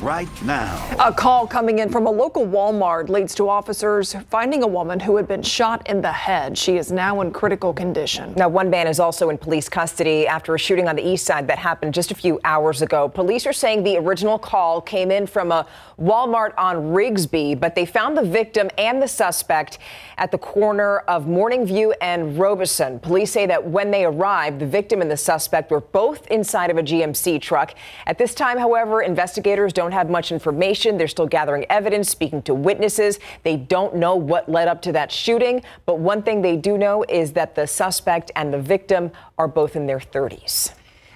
right now. A call coming in from a local Walmart leads to officers finding a woman who had been shot in the head. She is now in critical condition. Now, one man is also in police custody after a shooting on the east side that happened just a few hours ago. Police are saying the original call came in from a Walmart on Rigsby, but they found the victim and the suspect at the corner of Morning View and Robeson. Police say that when they arrived, the victim and the suspect were both inside of a GMC truck. At this time, however, investigators don't have much information. They're still gathering evidence, speaking to witnesses. They don't know what led up to that shooting, but one thing they do know is that the suspect and the victim are both in their 30s.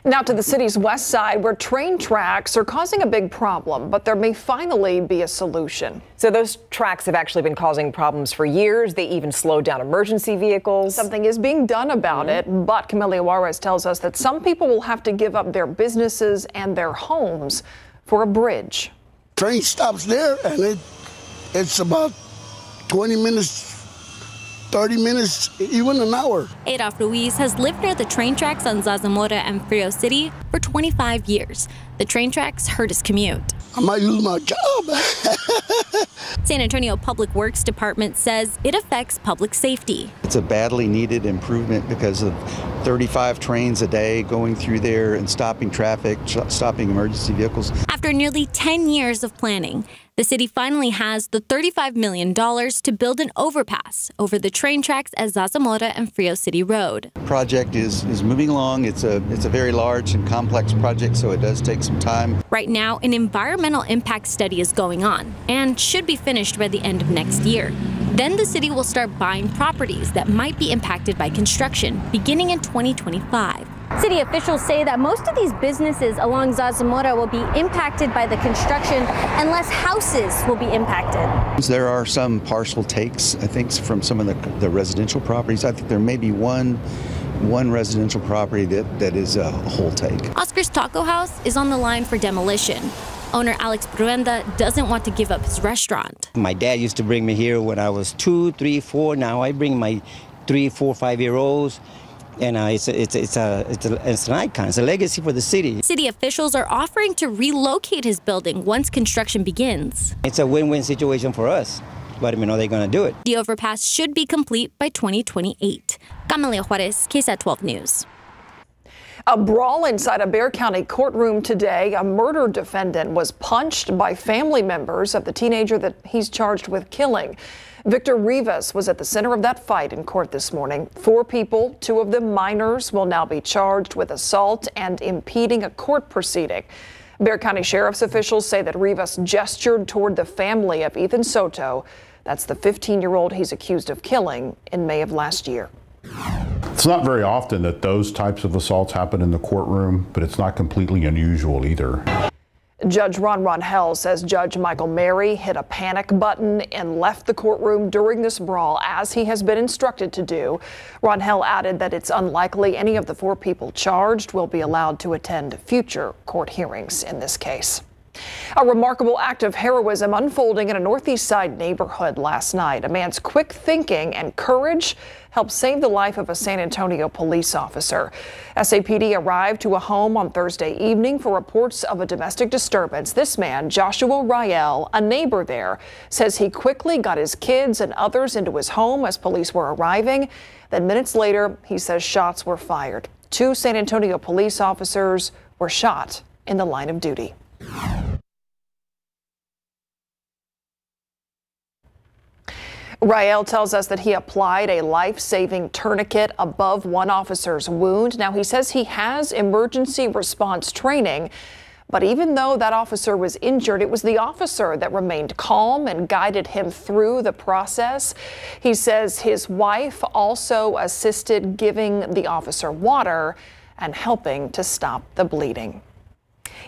Now to the city's west side, where train tracks are causing a big problem, but there may finally be a solution. So those tracks have actually been causing problems for years. They even slowed down emergency vehicles. Something is being done about it, but Camelia Juarez tells us that some people will have to give up their businesses and their homes for a bridge. Train stops there, and it's about 20 minutes, 30 minutes, even an hour. Adolf Ruiz has lived near the train tracks on Zarzamora and Frio City for 25 years. The train tracks hurt his commute. I might lose my job. San Antonio Public Works Department says it affects public safety. It's a badly needed improvement because of 35 trains a day going through there and stopping traffic, stopping emergency vehicles. After nearly 10 years of planning, the city finally has the $35 million to build an overpass over the train tracks at Zarzamora and Frio City Road. The project is moving along. It's a very large and complex project, so it does take some time. Right now, an environmental impact study is going on and should be finished by the end of next year. Then the city will start buying properties that might be impacted by construction beginning in 2025. City officials say that most of these businesses along Zarzamora will be impacted by the construction and less houses will be impacted. There are some partial takes, I think, from some of the residential properties. I think there may be one residential property that is a whole take. Oscar's Taco House is on the line for demolition. Owner Alex Bruenda doesn't want to give up his restaurant. My dad used to bring me here when I was 2, 3, 4. Now I bring my 3, 4, 5-year-olds. And it's an icon. It's a legacy for the city. City officials are offering to relocate his building once construction begins. It's a win-win situation for us, but they're going to do it. The overpass should be complete by 2028. Camelia Juarez, KSAT 12 News. A brawl inside a Bexar County courtroom today. A murder defendant was punched by family members of the teenager that he's charged with killing. Victor Rivas was at the center of that fight in court this morning. 4 people, 2 of them minors, will now be charged with assault and impeding a court proceeding. Bexar County Sheriff's officials say that Rivas gestured toward the family of Ethan Soto. That's the 15-year-old he's accused of killing in May of last year. It's not very often that those types of assaults happen in the courtroom, but it's not completely unusual either. Judge Ron Ronhell says Judge Michael Mary hit a panic button and left the courtroom during this brawl, as he has been instructed to do. Ronhell added that it's unlikely any of the 4 people charged will be allowed to attend future court hearings in this case. A remarkable act of heroism unfolding in a Northeast Side neighborhood last night. A man's quick thinking and courage helped save the life of a San Antonio police officer. SAPD arrived to a home on Thursday evening for reports of a domestic disturbance. This man, Joshua Rael, a neighbor there, says he quickly got his kids and others into his home as police were arriving. Then minutes later, he says shots were fired. 2 San Antonio police officers were shot in the line of duty. Rael tells us that he applied a life-saving tourniquet above one officer's wound. Now, he says he has emergency response training, but even though that officer was injured, it was the officer that remained calm and guided him through the process. He says his wife also assisted giving the officer water and helping to stop the bleeding.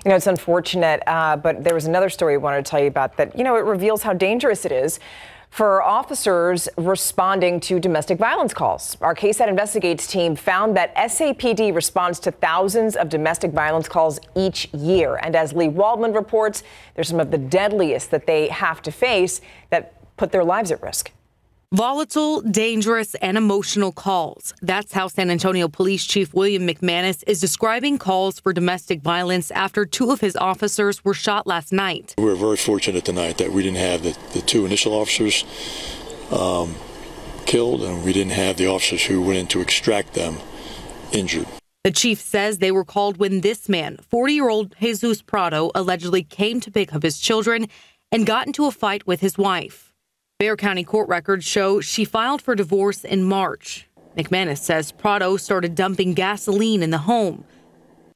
You know, it's unfortunate, but there was another story I wanted to tell you about that, it reveals how dangerous it is for officers responding to domestic violence calls. Our KSAT Investigates team found that SAPD responds to thousands of domestic violence calls each year. And as Lee Waldman reports, they're some of the deadliest that they have to face that put their lives at risk. Volatile, dangerous, and emotional calls. That's how San Antonio Police Chief William McManus is describing calls for domestic violence after 2 of his officers were shot last night. We were very fortunate tonight that we didn't have the 2 initial officers killed, and we didn't have the officers who went in to extract them injured. The chief says they were called when this man, 40-year-old Jesus Prado, allegedly came to pick up his children and got into a fight with his wife. Bexar County court records show she filed for divorce in March. McManus says Prado started dumping gasoline in the home.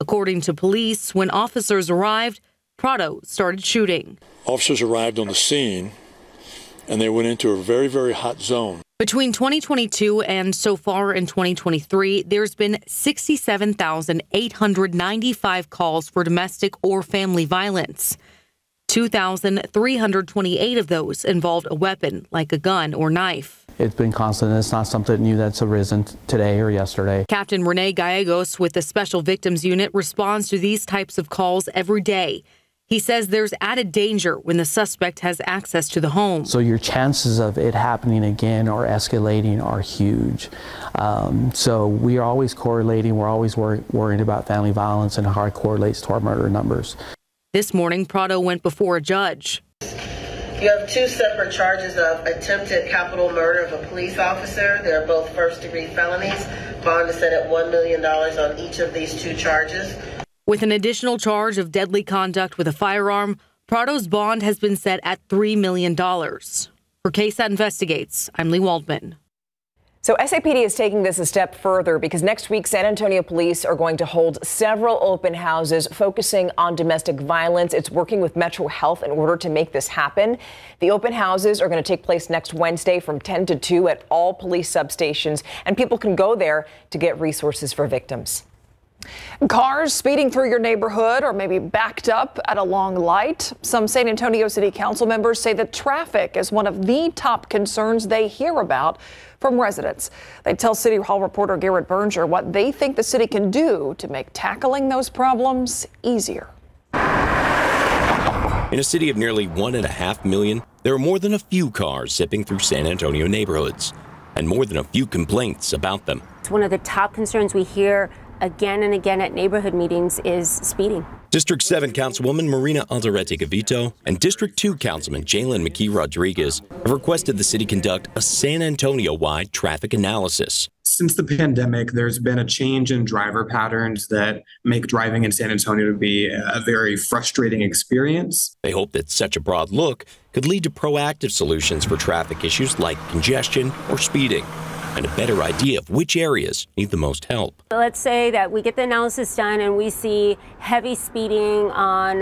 According to police, when officers arrived, Prado started shooting. Officers arrived on the scene, and they went into a very, very hot zone. Between 2022 and so far in 2023, there's been 67,895 calls for domestic or family violence. 2,328 of those involved a weapon like a gun or knife. It's been constant. It's not something new that's arisen today or yesterday. Captain Renee Gallegos with the Special Victims Unit responds to these types of calls every day. He says there's added danger when the suspect has access to the home. So your chances of it happening again or escalating are huge. So we are always correlating. We're always worrying about family violence and how it correlates to our murder numbers. This morning, Prado went before a judge. You have 2 separate charges of attempted capital murder of a police officer. They're both first-degree felonies. Bond is set at $1 million on each of these 2 charges. With an additional charge of deadly conduct with a firearm, Prado's bond has been set at $3 million. For KSAT Investigates, I'm Lee Waldman. So SAPD is taking this a step further because next week San Antonio police are going to hold several open houses focusing on domestic violence. It's working with Metro Health in order to make this happen. The open houses are going to take place next Wednesday from 10 to 2 at all police substations, and people can go there to get resources for victims. Cars speeding through your neighborhood or maybe backed up at a long light. Some San Antonio City Council members say that traffic is one of the top concerns they hear about from residents. They tell City Hall reporter Garrett Berger what they think the city can do to make tackling those problems easier. In a city of nearly 1.5 million, there are more than a few cars zipping through San Antonio neighborhoods and more than a few complaints about them. It's one of the top concerns we hear again and again at neighborhood meetings is speeding. District 7 Councilwoman Marina Alderete-Gavito and District 2 Councilman Jalen McKee Rodriguez have requested the city conduct a San Antonio-wide traffic analysis. Since the pandemic, there's been a change in driver patterns that make driving in San Antonio to be a very frustrating experience. They hope that such a broad look could lead to proactive solutions for traffic issues like congestion or speeding, and a better idea of which areas need the most help. Let's say that we get the analysis done and we see heavy speeding on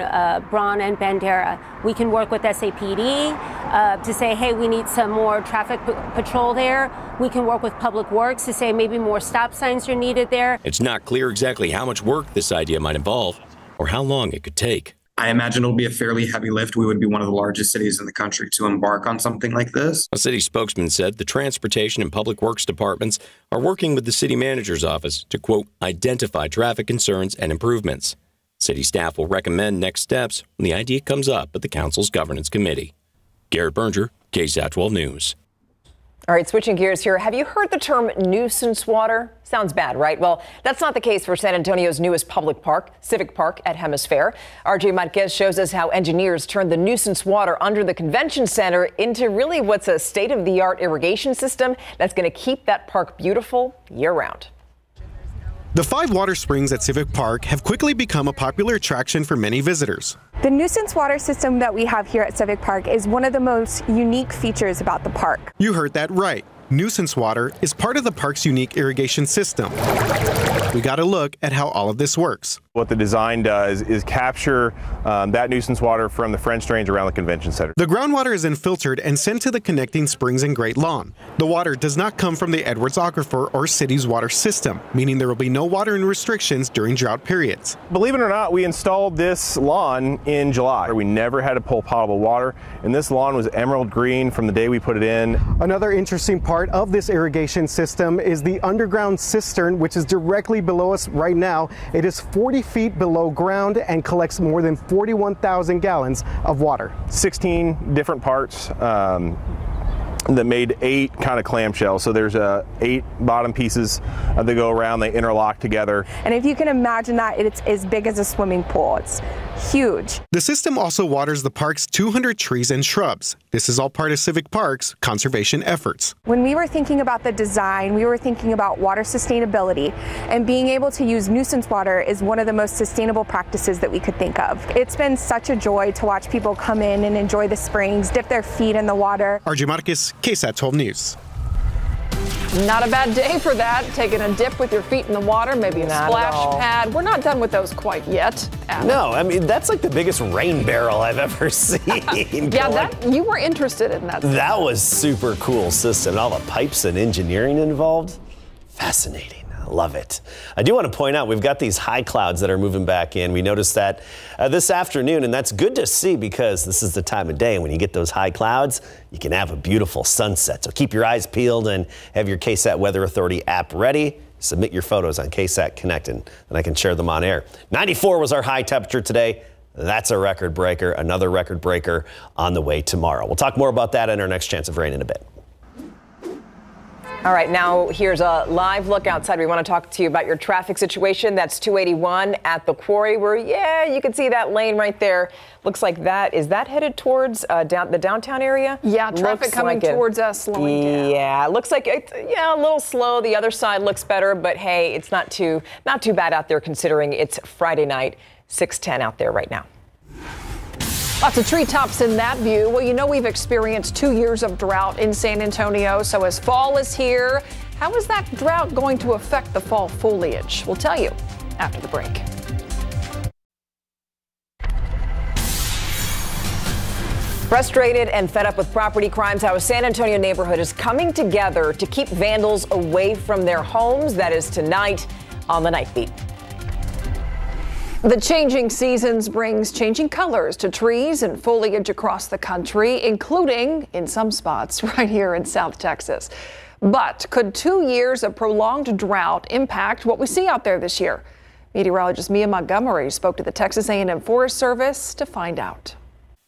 Braun and Bandera. We can work with SAPD to say, hey, we need some more traffic patrol there. We can work with Public Works to say maybe more stop signs are needed there. It's not clear exactly how much work this idea might involve or how long it could take. I imagine it'll be a fairly heavy lift. We would be one of the largest cities in the country to embark on something like this. A city spokesman said the Transportation and Public Works departments are working with the city manager's office to, quote, identify traffic concerns and improvements. City staff will recommend next steps when the idea comes up at the council's governance committee. Garrett Berger, KSAT 12 News. All right, switching gears here. Have you heard the term nuisance water? Sounds bad, right? Well, that's not the case for San Antonio's newest public park, Civic Park at Hemisphere. RJ Marquez shows us how engineers turned the nuisance water under the convention center into really what's a state-of-the-art irrigation system that's going to keep that park beautiful year-round. The 5 water springs at Civic Park have quickly become a popular attraction for many visitors. The nuisance water system that we have here at Civic Park is one of the most unique features about the park. You heard that right. Nuisance water is part of the park's unique irrigation system. We got a look at how all of this works. What the design does is capture that nuisance water from the French drains around the convention center. The groundwater is then filtered and sent to the connecting springs and Great Lawn. The water does not come from the Edwards Aquifer or city's water system, meaning there will be no watering restrictions during drought periods. Believe it or not, we installed this lawn in July. We never had to pull potable water, and this lawn was emerald green from the day we put it in. Another interesting part of this irrigation system is the underground cistern, which is directly below us right now. It is 40 feet below ground and collects more than 41,000 gallons of water. 16 different parts that made 8 kind of clamshells. So there's 8 bottom pieces that go around, they interlock together. And if you can imagine that, it's as big as a swimming pool. It's huge. The system also waters the park's 200 trees and shrubs. This is all part of Civic Park's conservation efforts. When we were thinking about the design, we were thinking about water sustainability, and being able to use nuisance water is one of the most sustainable practices that we could think of. It's been such a joy to watch people come in and enjoy the springs, dip their feet in the water. RJ Marquez, KSAT 12 News. Not a bad day for that. Taking a dip with your feet in the water, maybe a splash pad. We're not done with those quite yet. No, I mean, that's like the biggest rain barrel I've ever seen. Yeah, you were interested in that. That was super cool system. And all the pipes and engineering involved. Fascinating. Love it. I do want to point out we've got these high clouds that are moving back in. We noticed that this afternoon, and that's good to see because this is the time of day. And when you get those high clouds, you can have a beautiful sunset. So keep your eyes peeled and have your KSAT Weather Authority app ready. Submit your photos on KSAT Connect and I can share them on air. 94 was our high temperature today. That's a record breaker. Another record breaker on the way tomorrow. We'll talk more about that in our next chance of rain in a bit. All right, now here's a live look outside. We want to talk to you about your traffic situation. That's 281 at the quarry where, yeah, you can see that lane right there. Looks like that. Is that headed towards the downtown area? Yeah, traffic coming towards us, slowing down. Yeah, it looks like it's, a little slow. The other side looks better, but hey, it's not too bad out there considering it's Friday night, 6:10 out there right now. Lots of treetops in that view. Well, we've experienced 2 years of drought in San Antonio. So as fall is here, how is that drought going to affect the fall foliage? We'll tell you after the break. Frustrated and fed up with property crimes, how a San Antonio neighborhood is coming together to keep vandals away from their homes. That is tonight on the Night Beat. The changing seasons brings changing colors to trees and foliage across the country, including in some spots right here in South Texas. But could 2 years of prolonged drought impact what we see out there this year? Meteorologist Mia Montgomery spoke to the Texas A&M Forest Service to find out.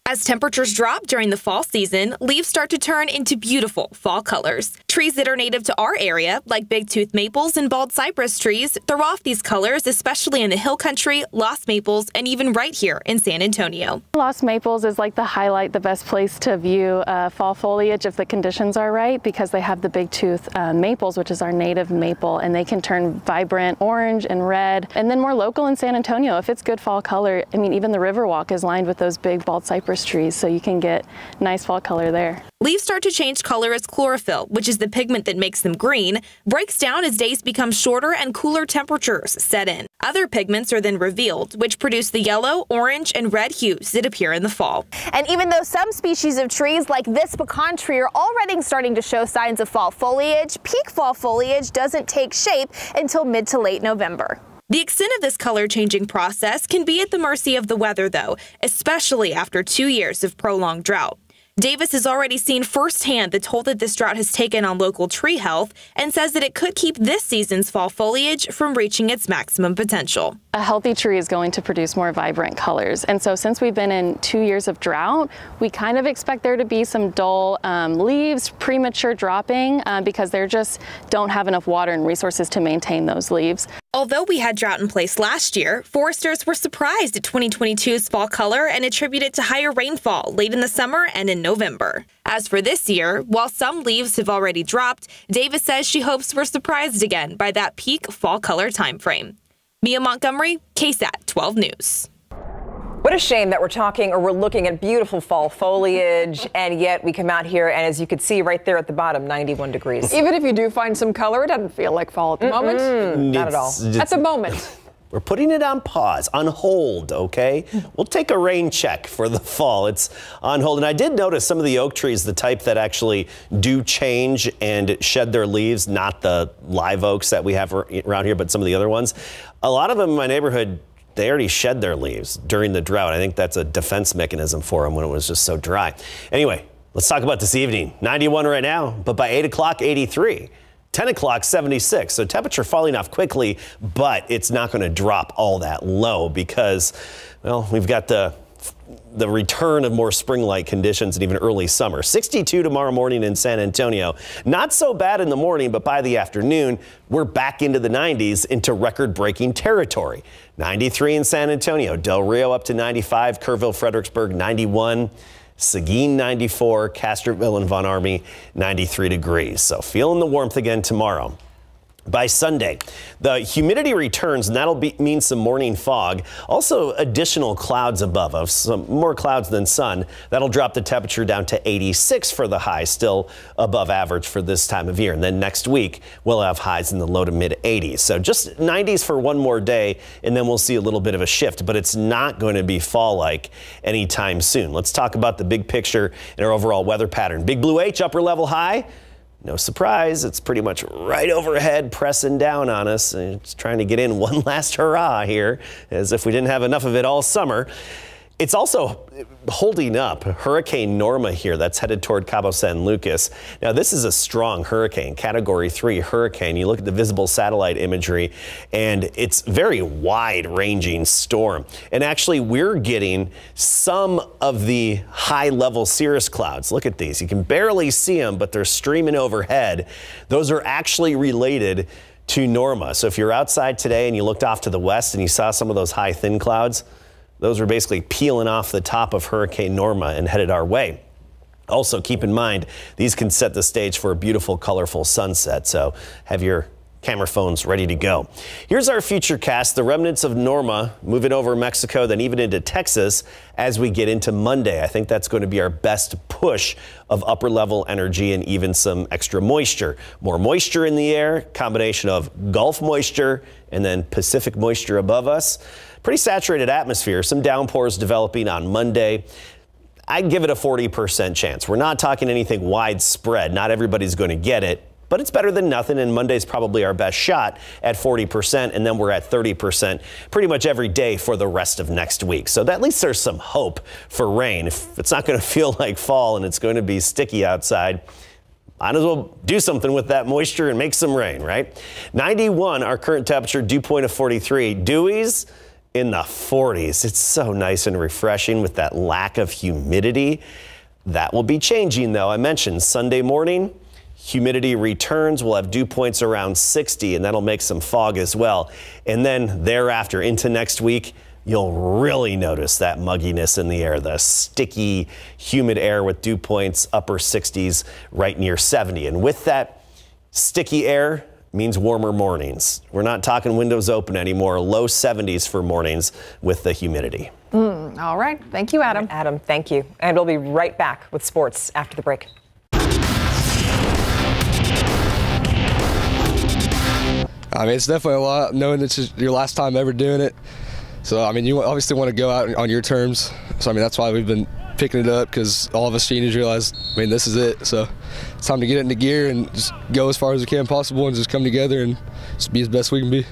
As temperatures drop during the fall season, leaves start to turn into beautiful fall colors. Trees that are native to our area, like big-tooth maples and bald cypress trees, throw off these colors, especially in the hill country, lost maples, and even right here in San Antonio. Lost maples is like the highlight, the best place to view fall foliage if the conditions are right, because they have the big-tooth maples, which is our native maple, and they can turn vibrant orange and red. And then more local in San Antonio, if it's good fall color, I mean, even the Riverwalk is lined with those big bald cypress trees, so you can get nice fall color there. Leaves start to change color as chlorophyll, which is the pigment that makes them green, breaks down as days become shorter and cooler temperatures set in. Other pigments are then revealed, which produce the yellow, orange, and red hues that appear in the fall. And even though some species of trees like this pecan tree are already starting to show signs of fall foliage, peak fall foliage doesn't take shape until mid to late November. The extent of this color-changing process can be at the mercy of the weather, though, especially after 2 years of prolonged drought. Davis has already seen firsthand the toll that this drought has taken on local tree health and says that it could keep this season's fall foliage from reaching its maximum potential. A healthy tree is going to produce more vibrant colors. And so since we've been in 2 years of drought, we kind of expect there to be some dull leaves, premature dropping, because they just don't have enough water and resources to maintain those leaves. Although we had drought in place last year, foresters were surprised at 2022's fall color and attribute it to higher rainfall late in the summer and in November. As for this year, while some leaves have already dropped, Davis says she hopes we're surprised again by that peak fall color timeframe. Mia Montgomery, KSAT 12 News. What a shame that we're looking at beautiful fall foliage, and yet we come out here and, as you can see right there at the bottom, 91 degrees. Even if you do find some color, it doesn't feel like fall at the moment. Not at all. At the moment. We're putting it on pause, on hold, okay? We'll take a rain check for the fall. It's on hold. And I did notice some of the oak trees, the type that actually do change and shed their leaves, not the live oaks that we have around here, but some of the other ones. A lot of them in my neighborhood, they already shed their leaves during the drought. I think that's a defense mechanism for them when it was just so dry. Anyway, let's talk about this evening. 91 right now, but by 8 o'clock, 83. 10 o'clock, 76. So temperature falling off quickly, but it's not going to drop all that low because, well, we've got the the return of more spring-like conditions and even early summer. 62 tomorrow morning in San Antonio. Not so bad in the morning, but by the afternoon, we're back into the 90s, into record-breaking territory. 93 in San Antonio, Del Rio up to 95, Kerrville, Fredericksburg 91, Seguin 94, Castroville and Von Army 93 degrees. So feeling the warmth again tomorrow. By Sunday, the humidity returns, and that'll mean some morning fog. Also, additional clouds above us, some more clouds than sun. That'll drop the temperature down to 86 for the high, still above average for this time of year. And then next week, we'll have highs in the low to mid 80s. So just 90s for one more day, and then we'll see a little bit of a shift. But it's not going to be fall-like anytime soon. Let's talk about the big picture and our overall weather pattern. Big Blue H, upper level high. No surprise, it's pretty much right overhead, pressing down on us. It's trying to get in one last hurrah here, as if we didn't have enough of it all summer. It's also holding up. Hurricane Norma here, that's headed toward Cabo San Lucas. Now, this is a strong hurricane, Category 3 hurricane. You look at the visible satellite imagery, and it's very wide-ranging storm. And actually, we're getting some of the high-level cirrus clouds. Look at these. You can barely see them, but they're streaming overhead. Those are actually related to Norma. So if you're outside today and you looked off to the west and you saw some of those high, thin clouds, those were basically peeling off the top of Hurricane Norma and headed our way. Also, keep in mind, these can set the stage for a beautiful, colorful sunset. So have your camera phones ready to go. Here's our future cast. The remnants of Norma moving over Mexico, then even into Texas as we get into Monday. I think that's going to be our best push of upper level energy and even some extra moisture. More moisture in the air, combination of Gulf moisture and then Pacific moisture above us. Pretty saturated atmosphere, some downpours developing on Monday. I'd give it a 40% chance. We're not talking anything widespread. Not everybody's going to get it, but it's better than nothing, and Monday's probably our best shot at 40%, and then we're at 30% pretty much every day for the rest of next week. So at least there's some hope for rain. If it's not going to feel like fall and it's going to be sticky outside, might as well do something with that moisture and make some rain, right? 91, our current temperature, dew point of 43. Dewies in the 40s. It's so nice and refreshing with that lack of humidity. That will be changing, though. I mentioned Sunday morning, humidity returns. We'll have dew points around 60, and that'll make some fog as well. And then thereafter, into next week, you'll really notice that mugginess in the air, the sticky, humid air with dew points upper 60s, right near 70. And with that sticky air, means warmer mornings. We're not talking windows open anymore. Low 70s for mornings with the humidity. All right. Thank you, Adam. Adam, thank you. And we'll be right back with sports after the break. I mean, it's definitely a lot knowing this is your last time ever doing it. So, I mean, you obviously want to go out on your terms. So, I mean, that's why we've been picking it up, because all of us seniors realize, I mean, this is it. So it's time to get it into gear and just go as far as we can possible and just come together and just be as best we can be.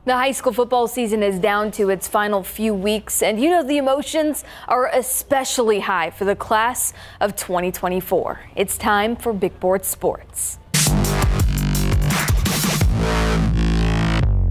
The high school football season is down to its final few weeks, and you know the emotions are especially high for the class of 2024. It's time for Big Board Sports.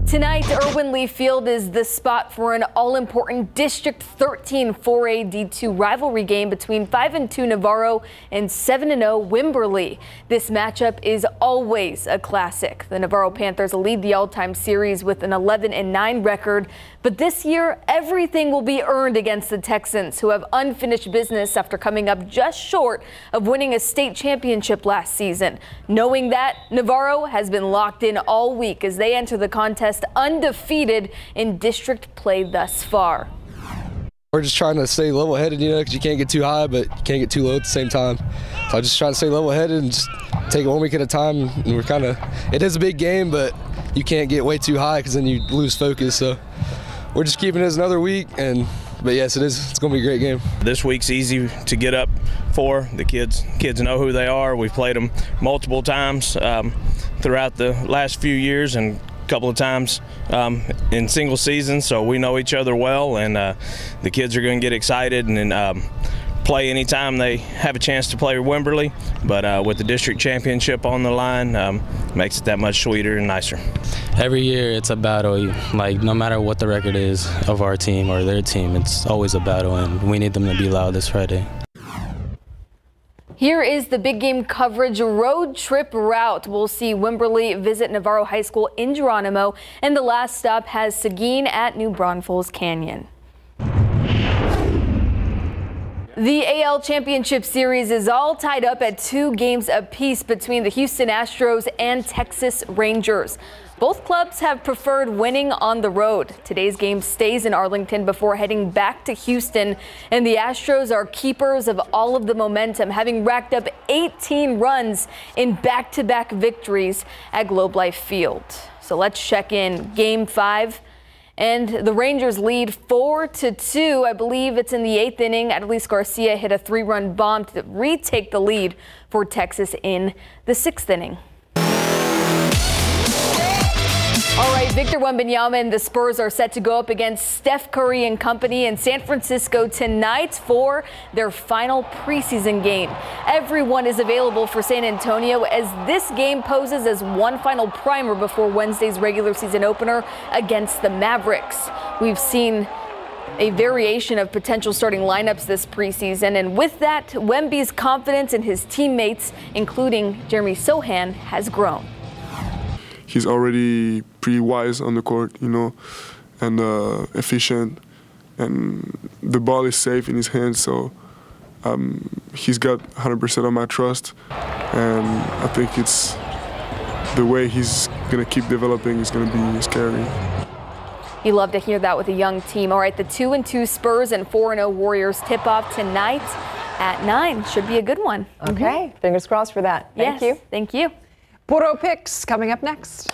Tonight, Irwin-Lee Field is the spot for an all-important District 13 4A D2 rivalry game between 5-2 Navarro and 7-0 Wimberley. This matchup is always a classic. The Navarro Panthers lead the all-time series with an 11-9 record, but this year everything will be earned against the Texans, who have unfinished business after coming up just short of winning a state championship last season. Knowing that, Navarro has been locked in all week as they enter the contest undefeated in district play thus far. We're just trying to stay level-headed, you know, because you can't get too high, but you can't get too low at the same time. So I'm just trying to stay level-headed and just take it 1 week at a time. And we're kind of, it is a big game, but you can't get way too high because then you lose focus. So we're just keeping it as another week, but yes, it is. It's going to be a great game. This week's easy to get up for. The kids know who they are. We've played them multiple times throughout the last few years, and couple of times in single seasons, so we know each other well, and the kids are going to get excited and play anytime they have a chance to play Wimberley, but with the district championship on the line, makes it that much sweeter and nicer. Every year it's a battle. Like, no matter what the record is of our team or their team, it's always a battle, and we need them to be loud this Friday. Here is the big game coverage road trip route. We'll see Wimberley visit Navarro High School in Geronimo, and the last stop has Seguin at New Braunfels Canyon. The AL Championship Series is all tied up at 2 games apiece between the Houston Astros and Texas Rangers. Both clubs have preferred winning on the road. Today's game stays in Arlington before heading back to Houston, and the Astros are keepers of all of the momentum, having racked up 18 runs in back-to-back victories at Globe Life Field. So let's check in Game 5. And the Rangers lead 4-2. I believe it's in the 8th inning. Adelis Garcia hit a 3-run bomb to retake the lead for Texas in the 6th inning. All right, Victor Wembanyama and the Spurs are set to go up against Steph Curry and company in San Francisco tonight for their final preseason game. Everyone is available for San Antonio as this game poses as one final primer before Wednesday's regular season opener against the Mavericks. We've seen a variation of potential starting lineups this preseason, and with that, Wemby's confidence in his teammates, including Jeremy Sohan, has grown. He's already pretty wise on the court, you know, and efficient, and the ball is safe in his hands, so he's got 100% of my trust, and I think it's the way he's going to keep developing is going to be scary. You love to hear that with a young team. All right, the 2-2 Spurs and 4-0 Warriors tip off tonight at 9. Should be a good one. Okay, fingers crossed for that. Thank you. Thank you. Puro Picks coming up next.